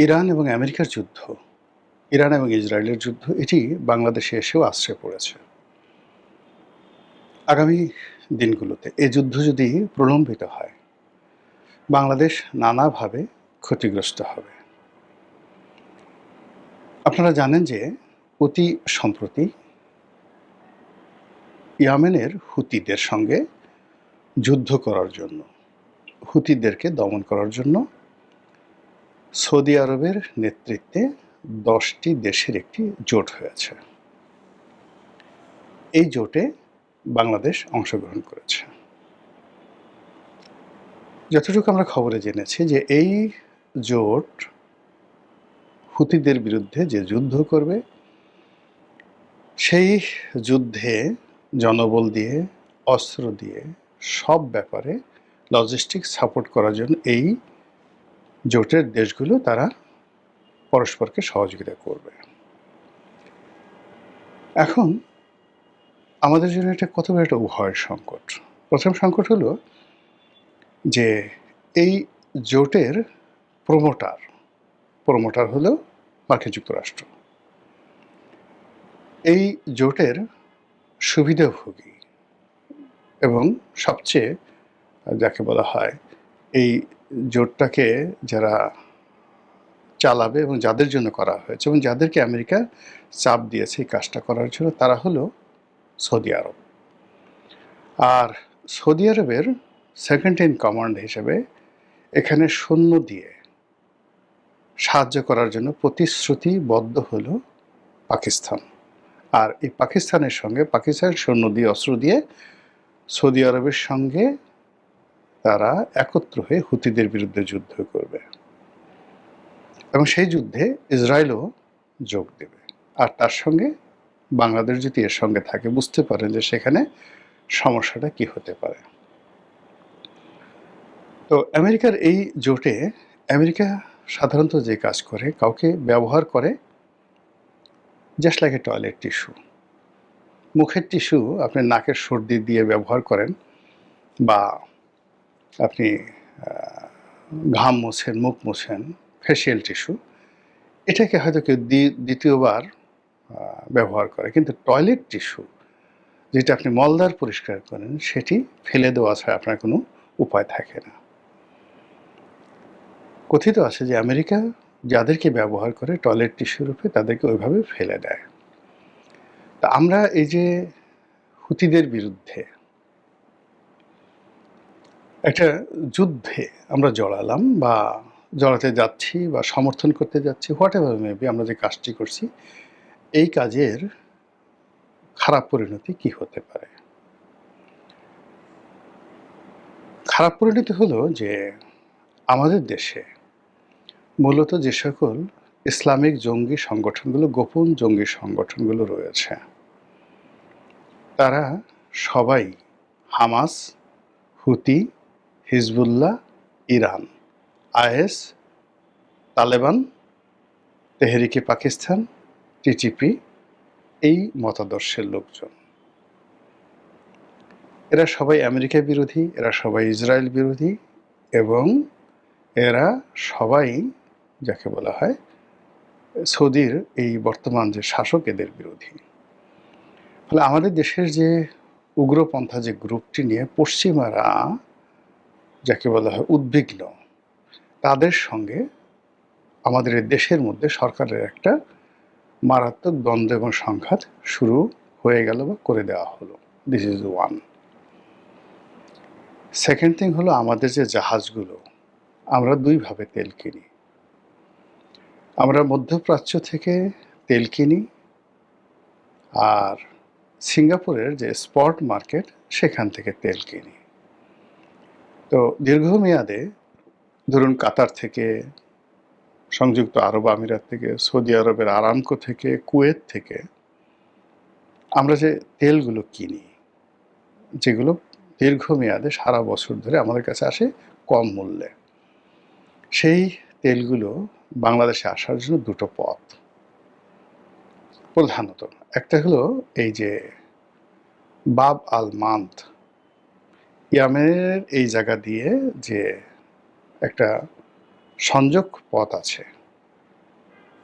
Iran এবং আমেরিকার যুদ্ধ, ইরান এবং ইসরায়েলের যুদ্ধ, এটি বাংলাদেশে এসেও আশ্রয় পড়েছে। আগামী দিনগুলোতে এই যুদ্ধ যদি প্রলম্বিত হয়, বাংলাদেশ নানাভাবে ক্ষতিগ্রস্ত হবে। আপনারা জানেন যে অতি সম্প্রতি ইয়েমেনের হুতিদের সঙ্গে যুদ্ধ করার জন্য, হুতিদেরকে দমন করার জন্য সৌদি আরবের নেতৃত্বে 10টি দেশের একটি জোট হয়েছে। এই জোটে বাংলাদেশ অংশগ্রহণ করেছে। যতটুকু আমরা খবরে জেনেছি যে এই জোট হুতিদের বিরুদ্ধে যে যুদ্ধ করবে, সেই যুদ্ধে জনবল দিয়ে, অস্ত্র দিয়ে, সব ব্যাপারে লজিস্টিক সাপোর্ট করার জন্য এই জোটের দেশগুলো তারা পরস্পরকে সহযোগিতা করবে। এখন আমাদের জন্য এটা কত বড় একটা ভয়ের সংকট। প্রথম সংকট হলো যে এই জোটের প্রমোটার হলো মার্কিন যুক্তরাষ্ট্র। এই জোটের সুবিধাভোগী এবং সবচেয়ে যাকে বলা হয় এই জোটটাকে যারা চালাবে এবং যাদের জন্য করা হয়েছে এবং যাদেরকে আমেরিকা চাপ দিয়েছে এই কাজটা করার জন্য, তারা হলো সৌদি আরব। আর সৌদি আরবের সেকেন্ড ইন কমান্ড হিসেবে এখানে সৈন্য দিয়ে সাহায্য করার জন্য প্রতিশ্রুতিবদ্ধ হলো পাকিস্তান। আর এই পাকিস্তানের সঙ্গে, পাকিস্তান সৈন্য দিয়ে, অস্ত্র দিয়ে সৌদি আরবের সঙ্গে তারা একত্র হয়ে হুতিদের বিরুদ্ধে যুদ্ধ করবে এবং সেই যুদ্ধে ইসরায়েলও যোগ দেবে। আর তার সঙ্গে বাংলাদেশ যদি এর সঙ্গে থাকে, বুঝতে পারেন যে সেখানে সমস্যাটা কি হতে পারে। তো আমেরিকার এই জোটে আমেরিকা সাধারণত যে কাজ করে, কাউকে ব্যবহার করে just like a toilet tissue. মুখের টিস্যু আপনি নাকের সর্দি দিয়ে ব্যবহার করেন, বা আপনি ঘাম মোছেন, মুখ মোছেন, ফেসিয়াল টিস্যু, এটাকে হয়তো কেউ দ্বিতীয়বার ব্যবহার করে। কিন্তু টয়লেট টিস্যু, যেটা আপনি মলদ্বার পরিষ্কার করেন, সেটি ফেলে দেওয়া ছাড়া আপনার কোনো উপায় থাকে না। কথিত আছে যে আমেরিকা যাদেরকে ব্যবহার করে টয়লেট টিস্যুর রূপে, তাদেরকে ওইভাবে ফেলে দেয়। তা আমরা এই যে হুতিদের বিরুদ্ধে একটা যুদ্ধে আমরা জড়ালাম বা জড়াতে যাচ্ছি বা সমর্থন করতে যাচ্ছি, হোয়াট এভার মেবি, আমরা যে কাজটি করছি, এই কাজের খারাপ পরিণতি কি হতে পারে? খারাপ পরিণতি হলো যে আমাদের দেশে মূলত যে সকল ইসলামিক জঙ্গি সংগঠনগুলো, গোপন জঙ্গি সংগঠনগুলো রয়েছে, তারা সবাই Hamas, Houthi, Hezbollah, Iran, IS, Taliban, Tehrik-e Pakistan, TTP, এই মতাদর্শের লোকজন। এরা সবাই আমেরিকা বিরোধী, এরা সবাই ইসরায়েল বিরোধী, এবং এরা সবাই যাকে বলা হয় সৌদির এই বর্তমান যে শাসক, এদের বিরোধী। ফলে আমাদের দেশের যে উগ্রপন্থা যে গ্রুপটি নিয়ে পশ্চিমারা যাকে বলা হয় উদ্বিগ্ন, তাদের সঙ্গে আমাদের এই দেশের মধ্যে সরকারের একটা মারাত্মক দ্বন্দ্ব এবং সংঘাত শুরু হয়ে গেল বা করে দেওয়া হলো। This is one. Second thing হলো, আমাদের যে জাহাজগুলো, আমরা দুইভাবে তেল কিনি। আমরা মধ্যপ্রাচ্য থেকে তেল কিনি, আর সিঙ্গাপুরের যে স্পট মার্কেট, সেখান থেকে তেল কিনি। তো দীর্ঘমেয়াদে ধরুন কাতার থেকে, সংযুক্ত আরব আমিরাত থেকে, সৌদি আরবের আরামকো থেকে, কুয়েত থেকে আমরা যে তেলগুলো কিনি, যেগুলো দীর্ঘমেয়াদে সারা বছর ধরে আমাদের কাছে আসে কম মূল্যে, সেই তেলগুলো বাংলাদেশে আসার জন্য দুটো পথ প্রধানত। একটা হলো এই যে বাব আল মান্দ, ইয়ামেনের এই জায়গা দিয়ে যে একটা সংযোগ পথ আছে,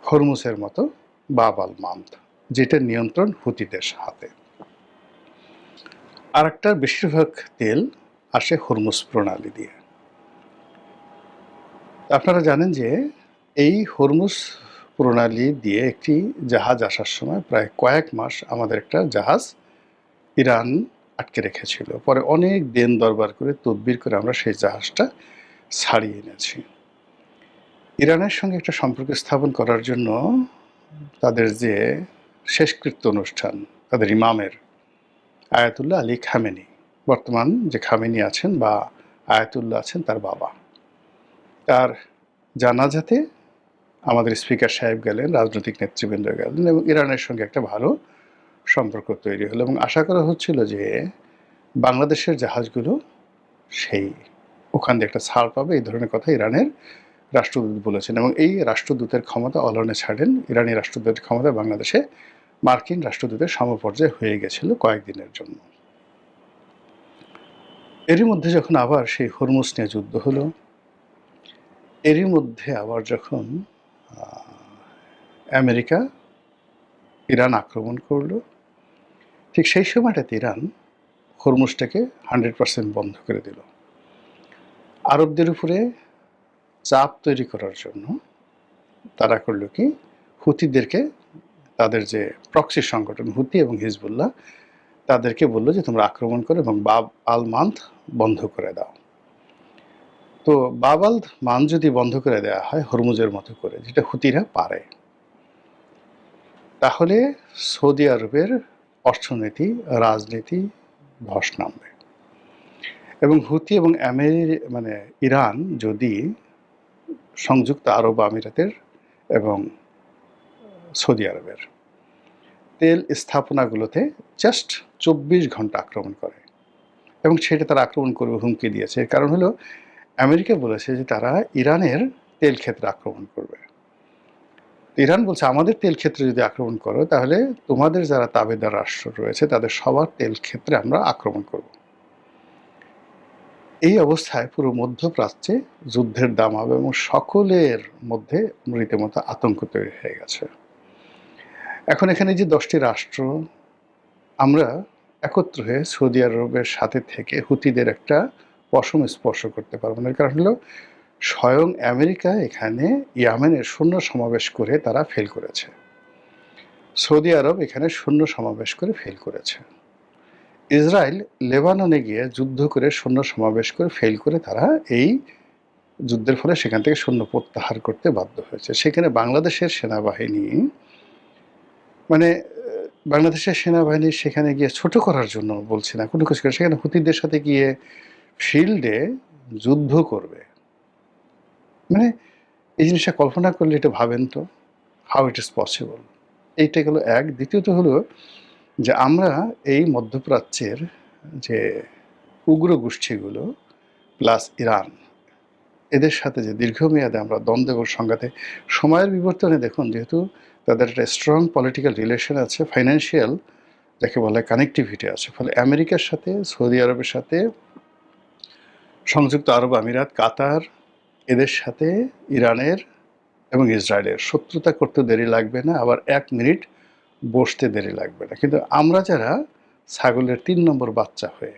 হরমুজের মতো বাব আল মান্দ, যেটা নিয়ন্ত্রণ হুতিদের হাতে। আর একটা বেশিরভাগ তেল আসে হরমুজ প্রণালী দিয়ে। আপনারা জানেন যে এই হরমুজ প্রণালী দিয়ে একটি জাহাজ আসার সময় প্রায় কয়েক মাস আমাদের একটা জাহাজ ইরান আটকে রেখেছিল। পরে অনেক দেন দরবার করে তদবির করে আমরা সেই জাহাজটা ছাড়িয়ে এনেছি। ইরানের সঙ্গে একটা সম্পর্ক স্থাপন করার জন্য তাদের যে শেষকৃত্য অনুষ্ঠান, তাদের ইমামের আয়াতুল্লাহ আলী খামেনি, বর্তমান যে খামেনি আছেন বা আয়াতুল্লাহ আছেন তার বাবা, তার জানাজাতে আমাদের স্পিকার সাহেব গেলেন, রাজনৈতিক নেতৃবৃন্দ গেলেন এবং ইরানের সঙ্গে একটা ভালো সম্পর্ক তৈরি হলো এবং আশা করা হচ্ছিল যে বাংলাদেশের জাহাজগুলো সেই ওখান দিয়ে একটা ছাড় পাবে, এই ধরনের কথা ইরানের রাষ্ট্রদূত বলেছেন। এবং এই রাষ্ট্রদূতের ক্ষমতা অলনে ছাড়েন, ইরানি রাষ্ট্রদূতের ক্ষমতা বাংলাদেশে মার্কিন রাষ্ট্রদূতের সমপর্যায়ে হয়ে গেছিল কয়েকদিনের জন্য। এরই মধ্যে যখন আবার সেই হরমুজ নিয়ে যুদ্ধ হলো, এরই মধ্যে আবার যখন আমেরিকা ইরান আক্রমণ করলো, ঠিক সেই সময়টাতে ইরান হরমুজটাকে 100% বন্ধ করে দিল। আরবদের উপরে চাপ তৈরি করার জন্য তারা করলো কি, হুতিদেরকে, তাদের যে প্রক্সি সংগঠন হুতি এবং হিজবুল্লাহ, তাদেরকে বললো যে তোমরা আক্রমণ করো এবং বাব আল মান্দ বন্ধ করে দাও। তো বাব আল মান্দ যদি বন্ধ করে দেওয়া হয় হরমুজের মতো করে, যেটা হুতিরা পারে, তাহলে সৌদি আরবের অর্থনীতি, রাজনীতি ধস নামবে। এবং হুতি এবং ইরান যদি সংযুক্ত আরব আমিরাতের এবং সৌদি আরবের তেল স্থাপনাগুলোতে জাস্ট 24 ঘন্টা আক্রমণ করে, এবং সেটা তারা আক্রমণ করবে হুমকি দিয়েছে। এর কারণ হলো আমেরিকা বলেছে যে তারা ইরানের তেল ক্ষেত্রে আক্রমণ করবে। ইরান বলছে আমাদের তেল ক্ষেত্রে যদি আক্রমণ করো তাহলে তোমাদের যারা তাবেদার রাষ্ট্র রয়েছে তাদের সবার তেল ক্ষেত্রে আমরা আক্রমণ করব। এই অবস্থায় পুরো মধ্যপ্রাচ্যে যুদ্ধের দামাবে এবং সকলের মধ্যে রীতিমতো আতঙ্ক তৈরি হয়ে গেছে। এখন এখানে যে 10টি রাষ্ট্র, আমরা একত্র হয়ে সৌদি আরবের সাথে থেকে হুতিদের একটা পশম স্পর্শ করতে পারবো না। এর কারণ হলো স্বয়ং আমেরিকা এখানে ইয়েমেনের সৈন্য সমাবেশ করে তারা ফেল করেছে, সৌদি আরব এখানে সৈন্য সমাবেশ করে ফেল করেছে, ইসরায়েল লেবাননে গিয়ে যুদ্ধ করে সৈন্য সমাবেশ করে ফেল করে তারা এই যুদ্ধের ফলে সেখান থেকে সৈন্য প্রত্যাহার করতে বাধ্য হয়েছে। সেখানে বাংলাদেশের সেনাবাহিনী বাংলাদেশের সেনাবাহিনী সেখানে গিয়ে ছোট করার জন্য বলছি না, কোনো কিছু করে সেখানে হুতিদের সাথে গিয়ে ফিল্ডে যুদ্ধ করবে। এই জিনিসটা কল্পনা করলে এটা ভাবেন তো, হাউ ইট ইজ পসিবল। এইটা গেল এক। দ্বিতীয়ত হলো যে আমরা এই মধ্যপ্রাচ্যের যে উগ্র গোষ্ঠীগুলো প্লাস ইরান, এদের সাথে যে দীর্ঘমেয়াদে আমরা দ্বন্দ্ব এবং সংঘাতে, সময়ের বিবর্তনে দেখুন, যেহেতু তাদের একটা স্ট্রং পলিটিক্যাল রিলেশন আছে, ফাইন্যান্সিয়াল যাকে বলে কানেক্টিভিটি আছে, ফলে আমেরিকার সাথে, সৌদি আরবের সাথে, সংযুক্ত আরব আমিরাত, কাতার, এদের সাথে ইরানের এবং ইসরায়েলের শত্রুতা করতে দেরি লাগবে না, আবার 1 মিনিট বসতে দেরি লাগবে না। কিন্তু আমরা যারা ছাগলের 3 নম্বর বাচ্চা হয়ে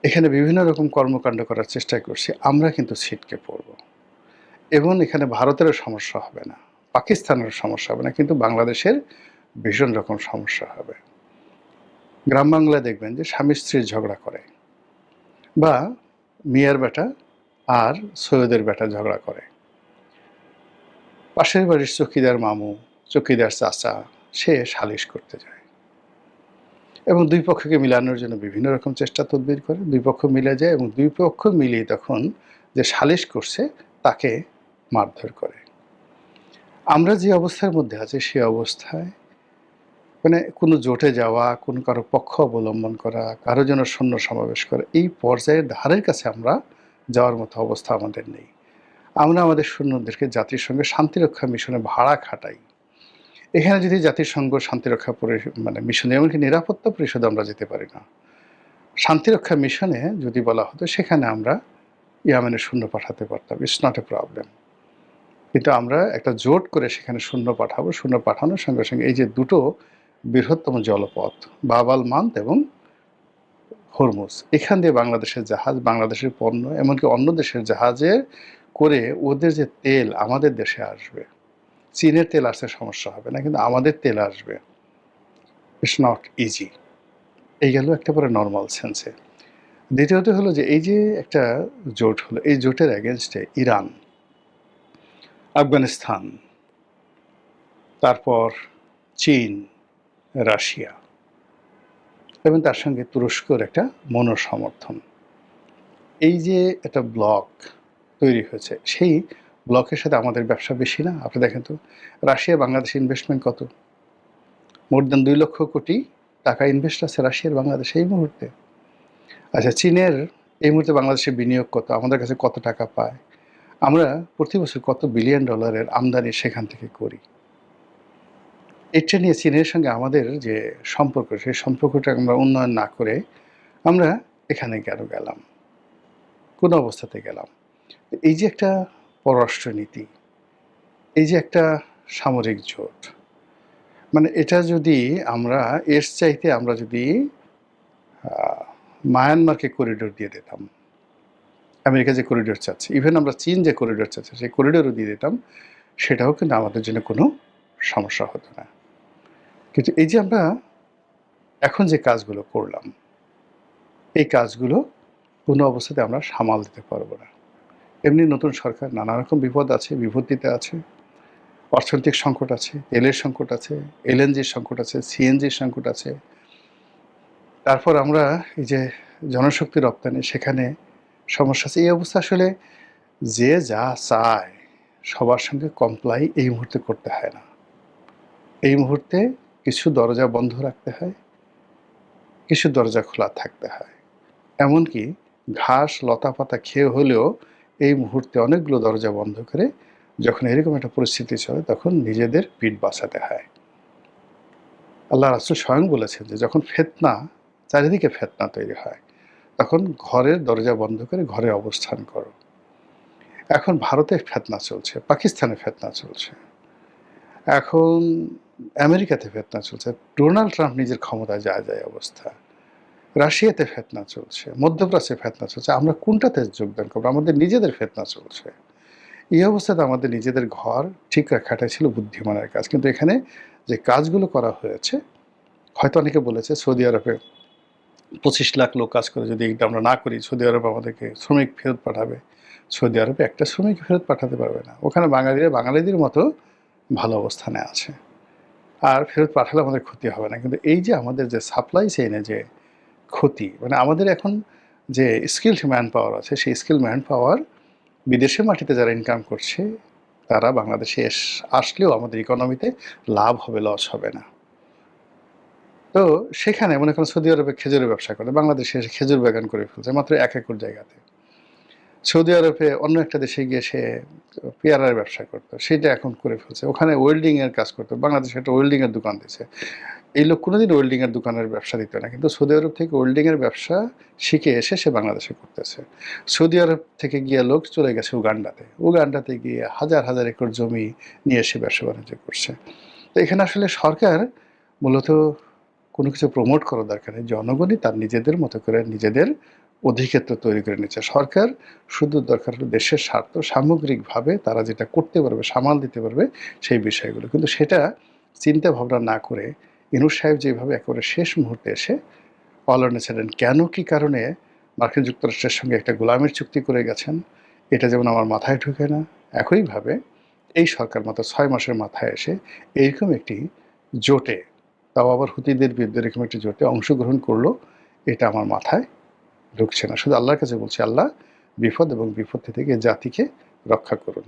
এখানে বিভিন্ন রকম কর্মকাণ্ড করার চেষ্টা করছি, আমরা কিন্তু ছিটকে পড়ব। এবং এখানে ভারতেরও সমস্যা হবে না, পাকিস্তানেরও সমস্যা হবে না, কিন্তু বাংলাদেশের ভীষণ রকম সমস্যা হবে। গ্রাম বাংলায় দেখবেন যে স্বামী স্ত্রীর ঝগড়া করে, বা মিয়ার বেটা আর সৈয়দের বেটা ঝগড়া করে, পাশের বাড়ির চকিদার মামু, চকিদার চাচা, সে সালিশ করতে যায় এবং দুই পক্ষকে মিলানোর জন্য বিভিন্ন রকম চেষ্টা তদবির করে, দুই পক্ষ মিলে যায় এবং দুই পক্ষ মিলিয়ে তখন যে সালিশ করছে তাকে মারধর করে। আমরা যে অবস্থার মধ্যে আছি সে অবস্থায় কোনো জোটে যাওয়া, কোনো কারো পক্ষ অবলম্বন করা, কারো জন্য সৈন্য সমাবেশ করা, এই পর্যায়ের ধারের কাছে আমরা যাওয়ার মতো অবস্থা আমাদের নেই। আমরা আমাদের সৈন্যদেরকে জাতিসংঘের শান্তিরক্ষা মিশনে ভাড়া খাটাই। এখানে যদি জাতিসংঘ শান্তিরক্ষা মিশনে, এমনকি নিরাপত্তা পরিষদে আমরা যেতে পারি না। শান্তিরক্ষা মিশনে যদি বলা হতো সেখানে আমরা ইয়েমেনের সৈন্য পাঠাতে পারতাম, ইটস নট এ প্রবলেম। কিন্তু আমরা একটা জোট করে সেখানে সৈন্য পাঠাবো। সৈন্য পাঠানোর সঙ্গে, সঙ্গে এই যে দুটো বৃহত্তম জলপথ বাব আল মান্দ এবং হরমুজ, এখান দিয়ে বাংলাদেশের জাহাজ, বাংলাদেশের পণ্য, এমনকি অন্য দেশের জাহাজে করে ওদের যে তেল আমাদের দেশে আসবে, চীনের তেল আসতে সমস্যা হবে না, কিন্তু আমাদের তেল আসবে। It's not easy. এই গেল একেবারে নর্মাল সেন্সে। দ্বিতীয়ত হলো যে এই যে একটা জোট হলো, এই জোটের এগেনস্টে ইরান, আফগানিস্তান, তারপর চীন, রাশিয়া এবং তার সঙ্গে তুরস্কর একটা মনোসমর্থন, এই যে একটা ব্লক তৈরি হয়েছে, সেই ব্লকের সাথে আমাদের ব্যবসা বেশি না? আপনি দেখেন তো, রাশিয়া বাংলাদেশে ইনভেস্টমেন্ট কত? মোর দ্যান 2 লক্ষ কোটি টাকা ইনভেস্ট আছে রাশিয়ার বাংলাদেশে এই মুহূর্তে। আচ্ছা, চীনের এই মুহূর্তে বাংলাদেশে বিনিয়োগ কত? আমাদের কাছে কত টাকা পায়? আমরা প্রতি বছর কত বিলিয়ন ডলারের আমদানি সেখান থেকে করি? এটা নিয়ে চীনের সঙ্গে আমাদের যে সম্পর্ক, সেই সম্পর্কটা আমরা উন্নয়ন না করে আমরা এখানে কেন গেলাম? কোন অবস্থাতে গেলাম? এই যে একটা পররাষ্ট্রনীতি, এই যে একটা সামরিক জোট, মানে এটা যদি আমরা এর চাইতে আমরা যদি মায়ানমারকে করিডোর দিয়ে দিতাম, আমেরিকা যে করিডোর চাচ্ছে, ইভেন আমরা চীন যে করিডোর চাচ্ছে সেই করিডোরও দিয়ে দিতাম, সেটাও কিন্তু আমাদের জন্য কোনো সমস্যা হতো না। কিন্তু এই যে আমরা এখন যে কাজগুলো করলাম, এই কাজগুলো কোনো অবস্থাতে আমরা সামাল দিতে পারবো না। এমনি নতুন সরকার, নানা রকম বিপদ আছে, বিপত্তিতে আছে, অর্থনৈতিক সংকট আছে, তেলের সংকট আছে, এলএনজির সংকট আছে, সিএনজির সংকট আছে। তারপর আমরা এই যে জনশক্তি রপ্তানি, সেখানে সমস্যা আছে। এই অবস্থা আসলে যে যা চায় সবার সঙ্গে কমপ্লাই এই মুহূর্তে করতে হয় না। এই মুহূর্তে কিছু দরজা বন্ধ রাখতে হয়, কিছু দরজা খোলা থাকতে হয়। এমনকি ঘাস লতাপাতা খেয়ে হলেও এই মুহূর্তে অনেকগুলো দরজা বন্ধ করে যখন এরকম একটা পরিস্থিতি চলে, তখন নিজেদের পিঠ বাঁচাতে হয়। আল্লাহ রাসূল স্বয়ং বলেছেন যে যখন ফিতনা, চারিদিকে ফিতনা তৈরি হয়, তখন ঘরের দরজা বন্ধ করে ঘরে অবস্থান করো। এখন ভারতে ফিতনা চলছে, পাকিস্তানে ফিতনা চলছে, এখন আমেরিকাতে ফিতনা চলছে, ডোনাল্ড ট্রাম্প নিজের ক্ষমতায় যায় অবস্থা, রাশিয়াতে ফিতনা চলছে, মধ্যপ্রাচ্যে ফিতনা চলছে। আমরা কোনটাতে যোগদান করবো? আমাদের নিজেদের ফিতনা চলছে। এই অবস্থাতে আমাদের নিজেদের ঘর ঠিক রাখাটাই ছিল বুদ্ধিমানের কাজ। কিন্তু এখানে যে কাজগুলো করা হয়েছে, হয়তো অনেকে বলেছে সৌদি আরবে 25 লাখ লোক কাজ করে, যদি এটা আমরা না করি সৌদি আরব আমাদেরকে শ্রমিক ফেরত পাঠাবে। সৌদি আরবে একটা শ্রমিক ফেরত পাঠাতে পারবে না। ওখানে বাঙালিরা বাঙালিদের মতো ভালো অবস্থানে আছে, আর ফেরত পাঠালে আমাদের ক্ষতি হবে না। কিন্তু এই যে আমাদের যে সাপ্লাই চেইনে যে ক্ষতি, মানে আমাদের এখন যে স্কিলড ম্যান পাওয়ার আছে, সেই স্কিল ম্যান পাওয়ার বিদেশের মাটিতে যারা ইনকাম করছে, তারা বাংলাদেশে আসলেও আমাদের ইকোনমিতে লাভ হবে, লস হবে না। তো সেখানে মনে করেন সৌদি আরবে খেজুরের ব্যবসা করে, বাংলাদেশে এসে খেজুর বাগান করে ফেলছে মাত্র 1 একর জায়গাতে। সৌদি আরবে অন্য একটা দেশে গিয়ে সে পেয়ারার ব্যবসা করতো, সেটা এখন করে ফেলছে। ওখানে ওয়েল্ডিংয়ের কাজ করতো, বাংলাদেশে একটা ওয়েল্ডিংয়ের দোকান দিয়েছে। এই লোক কোনোদিন ওয়েল্ডিংয়ের দোকানের ব্যবসা দিত না, কিন্তু সৌদি আরব থেকে ওয়েল্ডিংয়ের ব্যবসা শিখে এসে সে বাংলাদেশে করতেছে। সৌদি আরব থেকে গিয়ে লোক চলে গেছে উগান্ডাতে, উগান্ডাতে গিয়ে হাজার হাজার একর জমি নিয়ে এসে ব্যবসা বাণিজ্য করছে। তো এখানে আসলে সরকার মূলত কোনো কিছু প্রমোট করার দরকার নেই, জনগণই তার নিজেদের মতো করে নিজেদের অধিক্ষেত্র তৈরি করে নিচ্ছে। সরকার শুধু দরকার হলো দেশের স্বার্থ, সামগ্রিকভাবে তারা যেটা করতে পারবে, সামাল দিতে পারবে সেই বিষয়গুলো। কিন্তু সেটা চিন্তা ভাবনা না করে ইনুস সাহেব যেভাবে একেবারে শেষ মুহূর্তে এসে অলরেডি কেন কি কারণে মার্কিন যুক্তরাষ্ট্রের সঙ্গে একটা গোলামির চুক্তি করে গেছেন, এটা যেমন আমার মাথায় ঢুকে না। একইভাবে এই সরকার মাত্র 6 মাসের মাথায় এসে এইরকম একটি জোটে, তাও আবার হুতিদের বিরুদ্ধে এরকম একটি জোটে অংশগ্রহণ করলো, এটা আমার মাথায় ঢুকছে না। শুধু আল্লাহর কাছে বলছি, আল্লাহ বিপদ এবং বিপত্তি থেকে জাতিকে রক্ষা করুন।